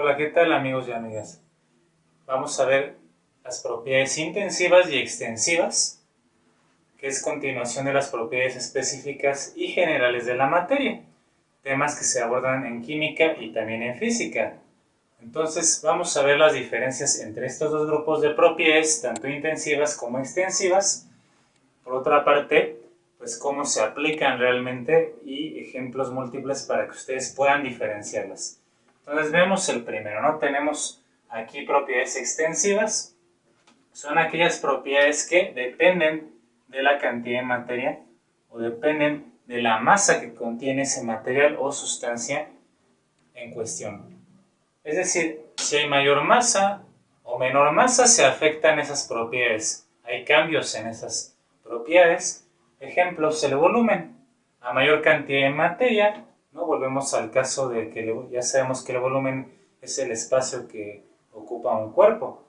Hola, ¿qué tal amigos y amigas? Vamos a ver las propiedades intensivas y extensivas, que es continuación de las propiedades específicas y generales de la materia, temas que se abordan en química y también en física. Entonces vamos a ver las diferencias entre estos dos grupos de propiedades, tanto intensivas como extensivas. Por otra parte, pues cómo se aplican realmente y ejemplos múltiples para que ustedes puedan diferenciarlas. Entonces vemos el primero, ¿no? Tenemos aquí propiedades extensivas. Son aquellas propiedades que dependen de la cantidad de materia o dependen de la masa que contiene ese material o sustancia en cuestión. Es decir, si hay mayor masa o menor masa, se afectan esas propiedades. Hay cambios en esas propiedades. Ejemplos, el volumen. A mayor cantidad de materia, ¿no? Volvemos al caso de que ya sabemos que el volumen es el espacio que ocupa un cuerpo.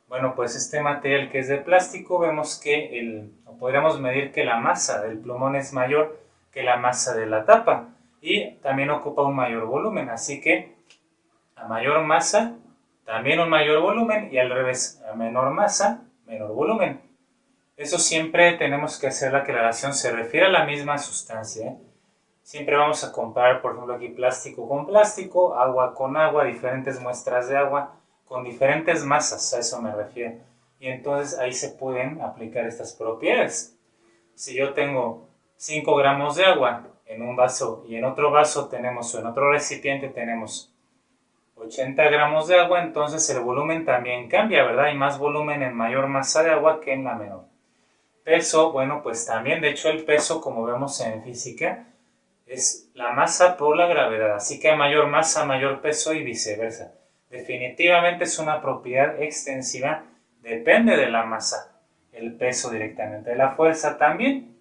Bueno, pues este material que es de plástico, vemos que podríamos medir que la masa del plumón es mayor que la masa de la tapa y también ocupa un mayor volumen, así que a mayor masa, también un mayor volumen y al revés, a menor masa, menor volumen. Eso siempre tenemos que hacer la aclaración, se refiere a la misma sustancia, ¿eh? Siempre vamos a comparar, por ejemplo, aquí plástico con plástico, agua con agua, diferentes muestras de agua con diferentes masas, a eso me refiero. Y entonces ahí se pueden aplicar estas propiedades. Si yo tengo 5 gramos de agua en un vaso y en otro vaso tenemos, o en otro recipiente tenemos 80 gramos de agua, entonces el volumen también cambia, ¿verdad? Hay más volumen en mayor masa de agua que en la menor. Peso, bueno, pues también, de hecho el peso, como vemos en física, es la masa por la gravedad, así que a mayor masa, mayor peso y viceversa. Definitivamente es una propiedad extensiva, depende de la masa, el peso directamente de la fuerza también.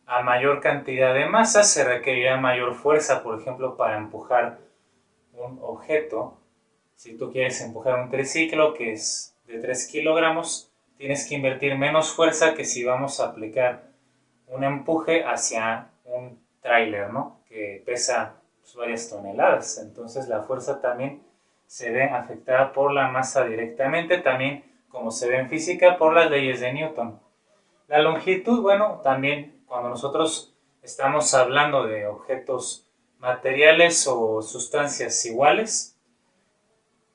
A mayor cantidad de masa se requerirá mayor fuerza, por ejemplo, para empujar un objeto. Si tú quieres empujar un triciclo que es de 3 kilogramos, tienes que invertir menos fuerza que si vamos a aplicar un empuje hacia un tráiler, ¿no? Que pesa pues, varias toneladas. Entonces la fuerza también se ve afectada por la masa directamente, también como se ve en física por las leyes de Newton. La longitud, bueno, también cuando nosotros estamos hablando de objetos materiales o sustancias iguales,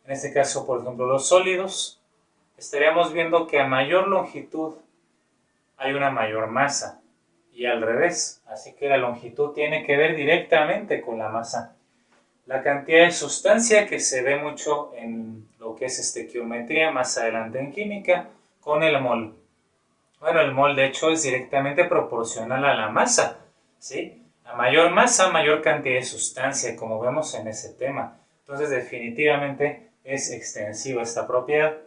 en este caso, por ejemplo, los sólidos, estaríamos viendo que a mayor longitud hay una mayor masa y al revés, así que la longitud tiene que ver directamente con la masa. La cantidad de sustancia que se ve mucho en lo que es estequiometría, más adelante en química, con el mol. Bueno, el mol de hecho es directamente proporcional a la masa, ¿sí? A mayor masa, mayor cantidad de sustancia, como vemos en ese tema. Entonces, definitivamente es extensiva esta propiedad.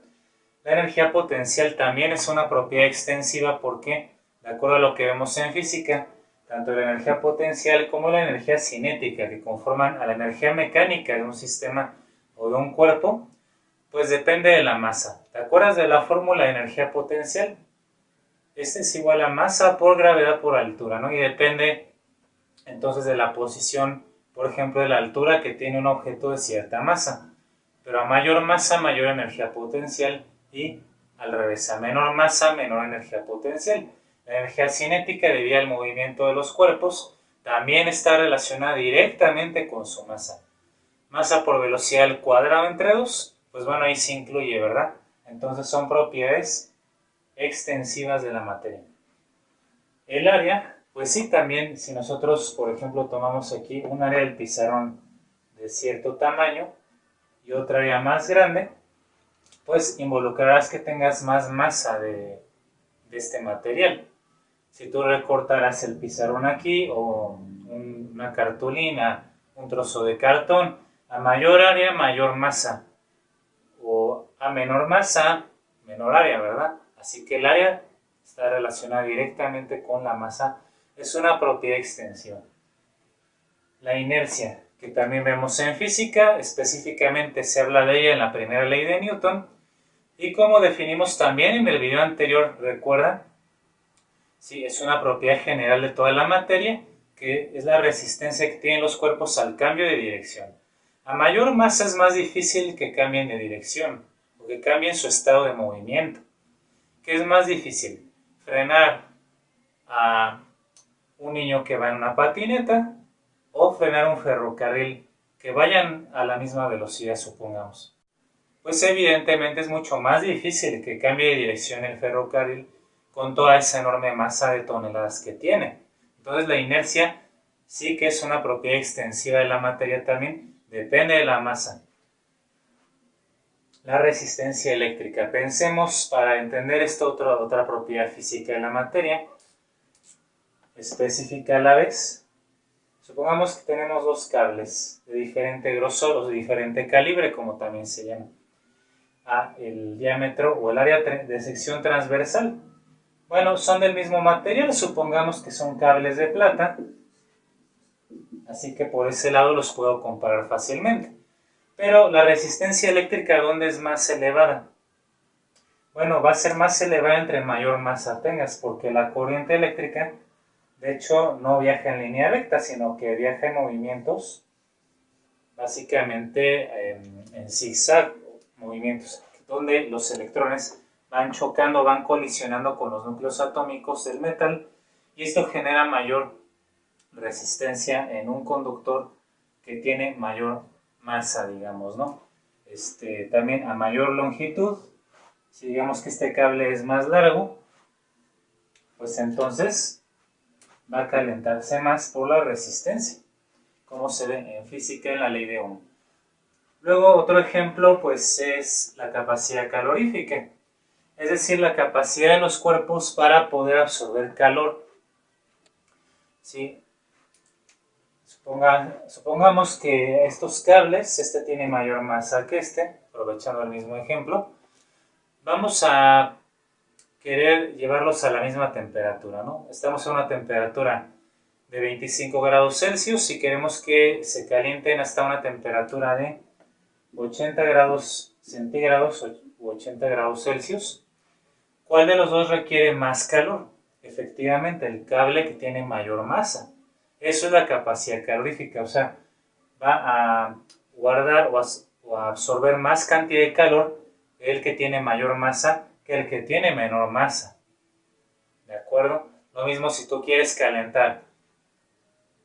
La energía potencial también es una propiedad extensiva porque, de acuerdo a lo que vemos en física, tanto la energía potencial como la energía cinética, que conforman a la energía mecánica de un sistema o de un cuerpo, pues depende de la masa. ¿Te acuerdas de la fórmula de energía potencial? Este es igual a masa por gravedad por altura, ¿no? Y depende entonces de la posición, por ejemplo, de la altura que tiene un objeto de cierta masa. Pero a mayor masa, mayor energía potencial y al revés, a menor masa, menor energía potencial. La energía cinética, debido al movimiento de los cuerpos, también está relacionada directamente con su masa. Masa por velocidad al cuadrado entre 2, pues bueno, ahí se incluye, ¿verdad? Entonces son propiedades extensivas de la materia. El área, pues sí, también si nosotros, por ejemplo, tomamos aquí un área del pizarrón de cierto tamaño y otra área más grande, pues involucrarás que tengas más masa de este material. Si tú recortaras el pizarrón aquí o una cartulina, un trozo de cartón, a mayor área, mayor masa, o a menor masa, menor área, ¿verdad? Así que el área está relacionada directamente con la masa, es una propiedad extensiva. La inercia, que también vemos en física, específicamente se habla de ella en la primera ley de Newton, y como definimos también en el video anterior, recuerda, sí, es una propiedad general de toda la materia, que es la resistencia que tienen los cuerpos al cambio de dirección. A mayor masa es más difícil que cambien de dirección o que cambien su estado de movimiento. ¿Qué es más difícil? ¿Frenar a un niño que va en una patineta o frenar un ferrocarril que vayan a la misma velocidad, supongamos? Pues evidentemente es mucho más difícil que cambie de dirección el ferrocarril con toda esa enorme masa de toneladas que tiene. Entonces la inercia sí que es una propiedad extensiva de la materia también, depende de la masa. La resistencia eléctrica. Pensemos para entender esta otra propiedad física de la materia, específica a la vez. Supongamos que tenemos dos cables de diferente grosor o de diferente calibre, como también se llama. El diámetro o el área de sección transversal. Bueno, son del mismo material, supongamos que son cables de plata, así que por ese lado los puedo comparar fácilmente. Pero la resistencia eléctrica, ¿dónde es más elevada? Bueno, va a ser más elevada entre mayor masa tengas, porque la corriente eléctrica, de hecho, no viaja en línea recta, sino que viaja en movimientos, básicamente en zigzag, movimientos donde los electrones van chocando, van colisionando con los núcleos atómicos del metal, y esto genera mayor resistencia en un conductor que tiene mayor masa, digamos, ¿no? También a mayor longitud, si digamos que este cable es más largo, pues entonces va a calentarse más por la resistencia, como se ve en física en la ley de Ohm. Luego otro ejemplo pues es la capacidad calorífica, es decir, la capacidad de los cuerpos para poder absorber calor. ¿Sí? Supongamos que estos cables, este tiene mayor masa que aprovechando el mismo ejemplo, vamos a querer llevarlos a la misma temperatura, ¿no? Estamos a una temperatura de 25 grados Celsius y queremos que se calienten hasta una temperatura de 80 grados centígrados o 80 grados Celsius. ¿Cuál de los dos requiere más calor? Efectivamente, el cable que tiene mayor masa. Eso es la capacidad calorífica, o sea, va a guardar o a absorber más cantidad de calor el que tiene mayor masa que el que tiene menor masa. ¿De acuerdo? Lo mismo si tú quieres calentar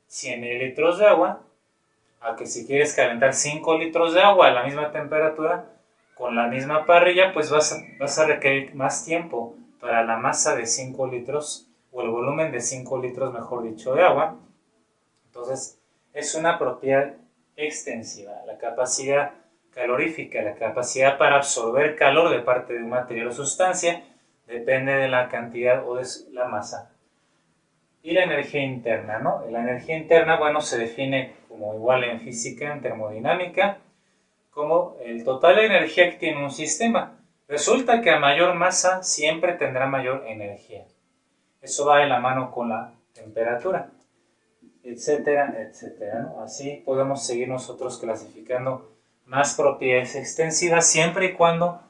100 mililitros de agua, a que si quieres calentar 5 litros de agua a la misma temperatura, con la misma parrilla, pues vas a requerir más tiempo para la masa de 5 litros, o el volumen de 5 litros, mejor dicho, de agua. Entonces, es una propiedad extensiva, la capacidad calorífica, la capacidad para absorber calor de parte de un material o sustancia, depende de la cantidad o de la masa. Y la energía interna, ¿no? La energía interna, bueno, se define como igual en física, en termodinámica, como el total de energía que tiene un sistema. Resulta que a mayor masa siempre tendrá mayor energía. Eso va de la mano con la temperatura, etcétera, etcétera, ¿no? Así podemos seguir nosotros clasificando más propiedades extensivas siempre y cuando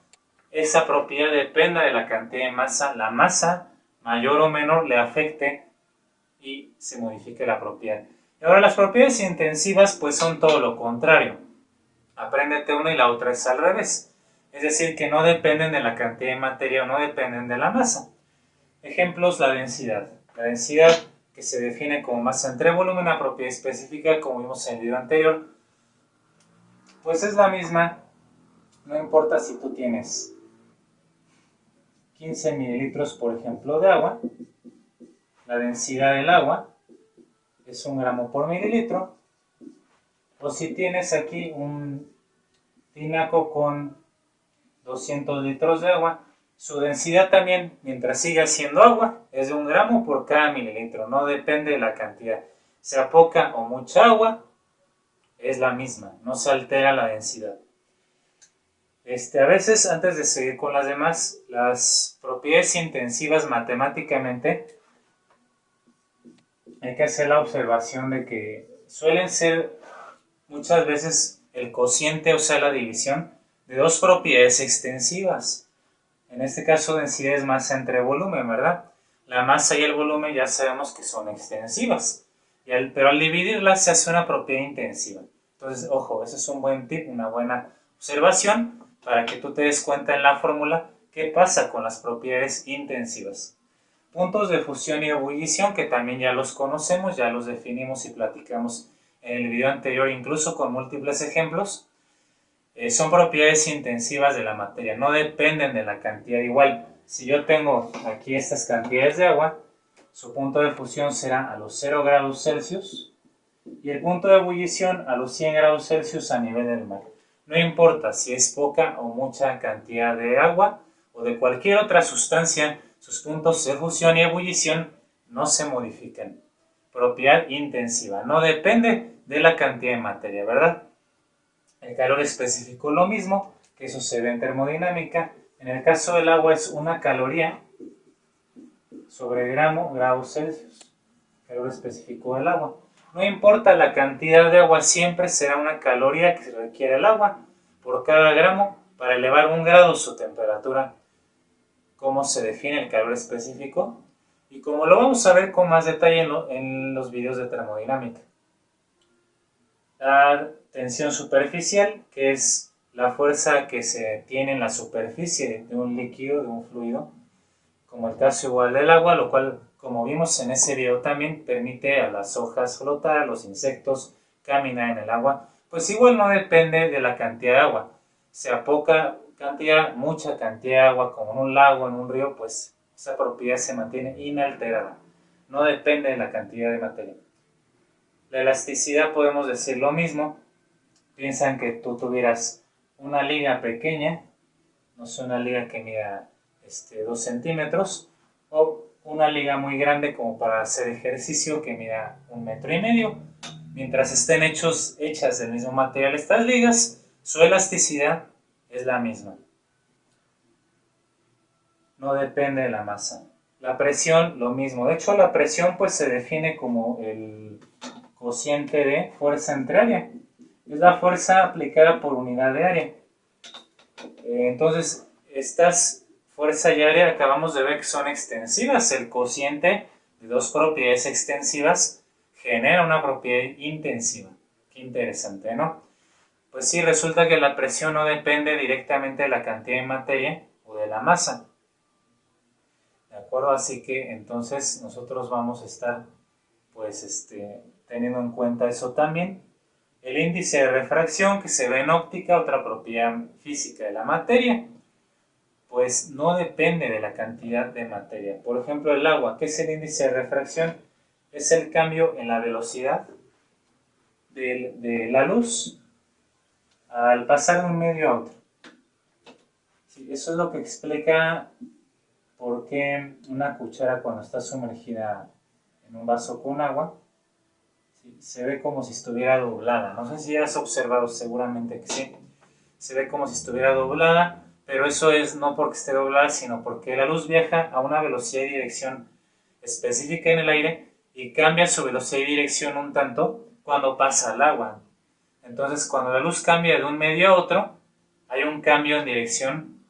esa propiedad dependa de la cantidad de masa, la masa mayor o menor le afecte y se modifique la propiedad. Y ahora las propiedades intensivas pues son todo lo contrario. Apréndete una y la otra es al revés. Es decir, que no dependen de la cantidad de materia o no dependen de la masa. Ejemplos, la densidad. La densidad que se define como masa entre volumen, una propiedad específica como vimos en el video anterior, pues es la misma, no importa si tú tienes 15 mililitros, por ejemplo, de agua, la densidad del agua es 1 gramo por mililitro, o si tienes aquí un tinaco con 200 litros de agua, su densidad también, mientras siga siendo agua, es de 1 gramo por cada mililitro, no depende de la cantidad. Sea poca o mucha agua, es la misma, no se altera la densidad. A veces, antes de seguir con las demás, las propiedades intensivas matemáticamente, hay que hacer la observación de que suelen ser muchas veces el cociente, o sea, la división de dos propiedades extensivas. En este caso, densidad es masa entre volumen, ¿verdad? La masa y el volumen ya sabemos que son extensivas, pero al dividirlas se hace una propiedad intensiva. Entonces, ojo, ese es un buen tip, una buena observación para que tú te des cuenta en la fórmula qué pasa con las propiedades intensivas. Puntos de fusión y ebullición, que también ya los conocemos, ya los definimos y platicamos en el video anterior, incluso con múltiples ejemplos. Son propiedades intensivas de la materia, no dependen de la cantidad. Igual, si yo tengo aquí estas cantidades de agua, su punto de fusión será a los 0 grados Celsius y el punto de ebullición a los 100 grados Celsius a nivel del mar. No importa si es poca o mucha cantidad de agua o de cualquier otra sustancia, sus puntos de fusión y ebullición no se modifican. Propiedad intensiva, no depende de la cantidad de materia, ¿verdad? El calor específico lo mismo, que eso se ve en termodinámica. En el caso del agua es una caloría sobre grados Celsius, calor específico del agua. No importa la cantidad de agua, siempre será una caloría que requiere el agua por cada gramo para elevar 1 grado su temperatura. ¿Cómo se define el calor específico? Y como lo vamos a ver con más detalle en los videos de termodinámica. La tensión superficial, que es la fuerza que se tiene en la superficie de un líquido, de un fluido, como el caso igual del agua, lo cual, como vimos en ese video, también permite a las hojas flotar, a los insectos caminar en el agua. Pues igual no depende de la cantidad de agua, sea poca cantidad, mucha cantidad de agua, como en un lago, en un río, pues esa propiedad se mantiene inalterada, no depende de la cantidad de materia. La elasticidad podemos decir lo mismo. Piensan que tú tuvieras una liga pequeña, no sé, una liga que mida 2 centímetros, o una liga muy grande como para hacer ejercicio que mida 1,5 metros. Mientras estén hechas del mismo material estas ligas, su elasticidad es la misma. No depende de la masa. La presión, lo mismo. De hecho, la presión pues se define como el cociente de fuerza entre área. Es la fuerza aplicada por unidad de área. Entonces, estas fuerza y área acabamos de ver que son extensivas. El cociente de dos propiedades extensivas genera una propiedad intensiva. Qué interesante, ¿no? Pues sí, resulta que la presión no depende directamente de la cantidad de materia o de la masa. ¿De acuerdo? Así que entonces nosotros vamos a estar pues teniendo en cuenta eso también. El índice de refracción que se ve en óptica, otra propiedad física de la materia, pues no depende de la cantidad de materia. Por ejemplo, el agua, ¿qué es el índice de refracción? Es el cambio en la velocidad de la luz al pasar de un medio a otro. Sí, eso es lo que explica por qué una cuchara cuando está sumergida en un vaso con agua, ¿sí?, se ve como si estuviera doblada. No sé si has observado, seguramente que sí. Se ve como si estuviera doblada, pero eso es no porque esté doblada, sino porque la luz viaja a una velocidad y dirección específica en el aire y cambia su velocidad y dirección un tanto cuando pasa al agua. Entonces, cuando la luz cambia de un medio a otro, hay un cambio en dirección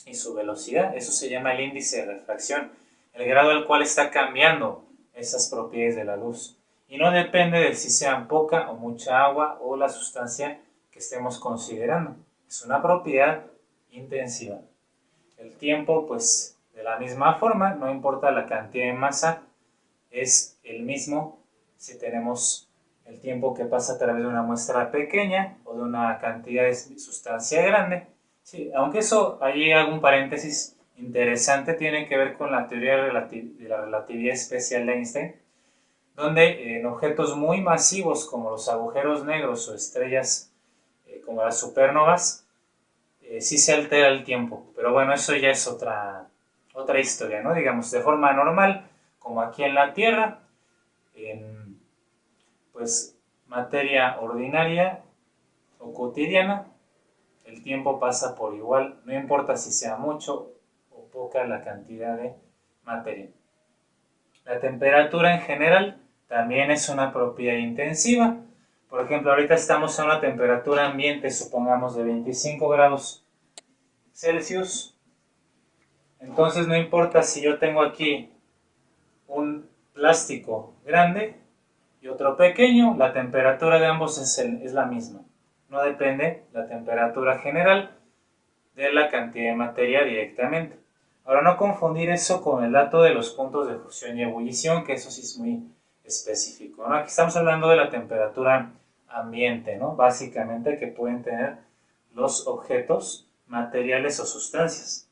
y su velocidad. Eso se llama el índice de refracción, el grado al cual está cambiando esas propiedades de la luz. Y no depende de si sea poca o mucha agua o la sustancia que estemos considerando. Es una propiedad intensiva. El tiempo, pues, de la misma forma, no importa la cantidad de masa, es el mismo si tenemos el tiempo que pasa a través de una muestra pequeña o de una cantidad de sustancia grande. Sí, aunque eso, ahí hago un paréntesis interesante, tiene que ver con la teoría de la relatividad especial de Einstein, donde en objetos muy masivos como los agujeros negros o estrellas como las supernovas, sí se altera el tiempo, pero bueno, eso ya es otra historia, ¿no? Digamos, de forma normal, como aquí en la Tierra, en pues materia ordinaria o cotidiana, el tiempo pasa por igual, no importa si sea mucho o poca la cantidad de materia. La temperatura en general también es una propiedad intensiva. Por ejemplo, ahorita estamos a una temperatura ambiente, supongamos, de 25 grados Celsius. Entonces no importa si yo tengo aquí un plástico grande y otro pequeño, la temperatura de ambos es la misma. No depende la temperatura general de la cantidad de materia directamente. Ahora, no confundir eso con el dato de los puntos de fusión y ebullición, que eso sí es muy específico, ¿no? Aquí estamos hablando de la temperatura ambiente, ¿no? Básicamente, que pueden tener los objetos, materiales o sustancias.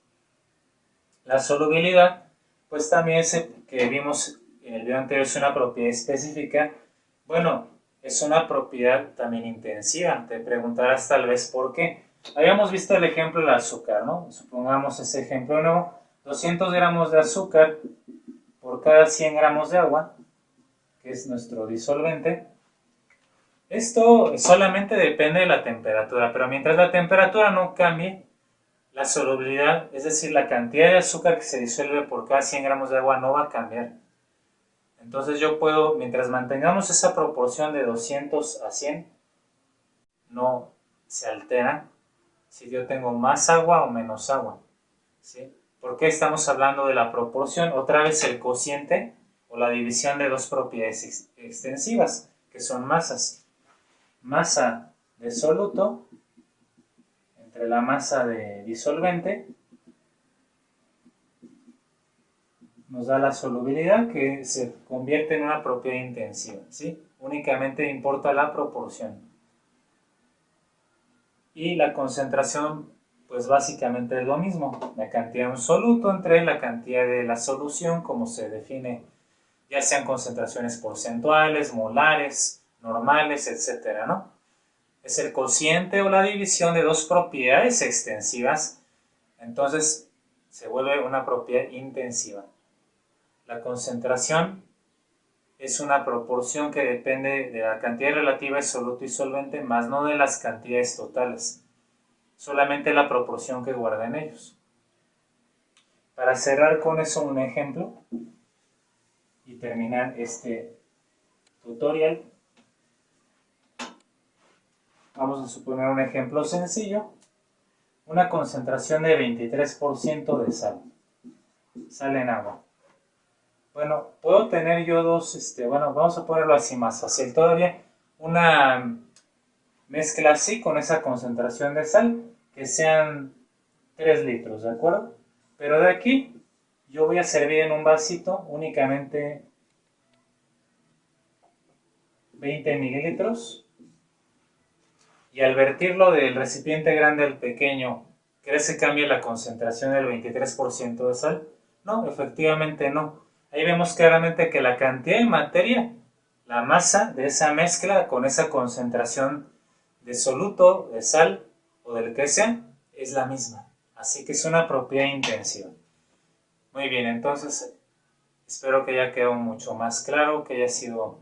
La solubilidad, pues también que vimos en el video anterior, es una propiedad específica. Bueno, es una propiedad también intensiva. Te preguntarás tal vez por qué. Habíamos visto el ejemplo del azúcar, ¿no? Supongamos ese ejemplo nuevo. 200 gramos de azúcar por cada 100 gramos de agua, que es nuestro disolvente. Esto solamente depende de la temperatura, pero mientras la temperatura no cambie, la solubilidad, es decir, la cantidad de azúcar que se disuelve por cada 100 gramos de agua no va a cambiar. Entonces yo puedo, mientras mantengamos esa proporción de 200 a 100, no se altera si yo tengo más agua o menos agua, ¿sí? ¿Por qué estamos hablando de la proporción? Otra vez el cociente o la división de dos propiedades extensivas, que son masas. Masa de soluto entre la masa de disolvente nos da la solubilidad, que se convierte en una propiedad intensiva, ¿sí? Únicamente importa la proporción. Y la concentración, pues básicamente es lo mismo, la cantidad de un soluto entre la cantidad de la solución, como se define, ya sean concentraciones porcentuales, molares, normales, etcétera, ¿no? Es el cociente o la división de dos propiedades extensivas, entonces se vuelve una propiedad intensiva. La concentración es una proporción que depende de la cantidad relativa de soluto y solvente, más no de las cantidades totales, solamente la proporción que guardan ellos. Para cerrar con eso un ejemplo y terminar este tutorial, vamos a suponer un ejemplo sencillo, una concentración de 23% de sal en agua. Bueno, puedo tener yo vamos a ponerlo así más fácil todavía, una mezcla así con esa concentración de sal, que sean 3 litros, ¿de acuerdo? Pero de aquí yo voy a servir en un vasito únicamente 20 mililitros, y al vertirlo del recipiente grande al pequeño, ¿crees que cambie la concentración del 23% de sal? No, efectivamente no. Ahí vemos claramente que la cantidad de materia, la masa de esa mezcla con esa concentración de soluto, de sal o del que sea, es la misma. Así que es una propiedad intensiva. Muy bien, entonces espero que haya quedado mucho más claro, que haya sido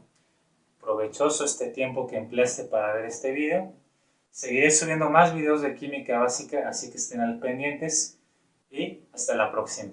provechoso este tiempo que empleaste para ver este video. Seguiré subiendo más videos de química básica, así que estén al pendientes y hasta la próxima.